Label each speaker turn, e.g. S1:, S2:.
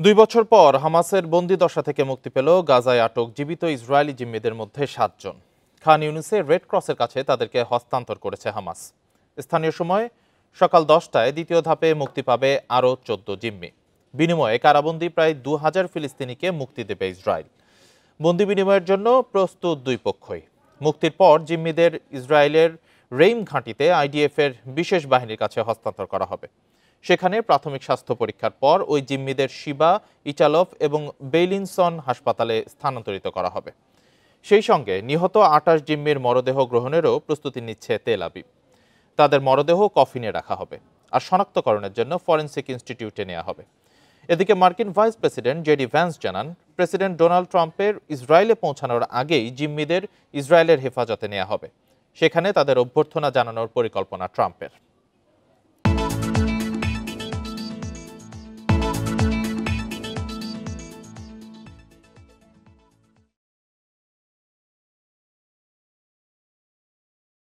S1: 2 বছর পর হামাসের বন্দিদশা থেকে মুক্তি পেল গাজায় আটক জীবিত ইসরায়েলি জিম্মিদের মধ্যে 7 জন। খান ইউনিসে রেড ক্রসের কাছে তাদেরকে হস্তান্তর করেছে হামাস। স্থানীয় সময় সকাল 10টায় দ্বিতীয় ধাপে মুক্তি পাবে আরও 14 জিম্মি। বিনিময়ে কারাবন্দী প্রায় 2000 ফিলিস্তিনিকে মুক্তি দেবে ইসরায়েল। বন্দি বিনিময়ের জন্য প্রস্তুত দুই পক্ষই। মুক্তির পর জিম্মিদের ইসরায়েলের রেইম ঘাঁটিতে আইডিএফের বিশেষ বাহিনীর কাছে হস্তান্তর করা হবে। সেখানে প্রাথমিক স্বাস্থ্য পরীক্ষার পর ওই জিম্মিদের শিবা, ইচালভ এবং বেইলিনসন হাসপাতালে স্থানান্তরিত করা হবে। সেই সঙ্গে নিহত 28 জিম্মির মরদেহ গ্রহণেরও প্রস্তুতি নিচ্ছে তেল আবিব। তাদের মরদেহ কফিনে রাখা হবে আর শনাক্তকরণের জন্য ফরেনসিক ইনস্টিটিউটে নেওয়া হবে। এদিকে মার্কিন ভাইস প্রেসিডেন্ট জেডি ভ্যান্স জানান, প্রেসিডেন্ট ডোনাল্ড ট্রাম্পের ইসরায়েলে পৌঁছানোর আগেই জিম্মিদের ইসরায়েলের হেফাজতে নেওয়া হবে। সেখানে তাদের অভ্যর্থনা জানানোর পরিকল্পনা ট্রাম্পের।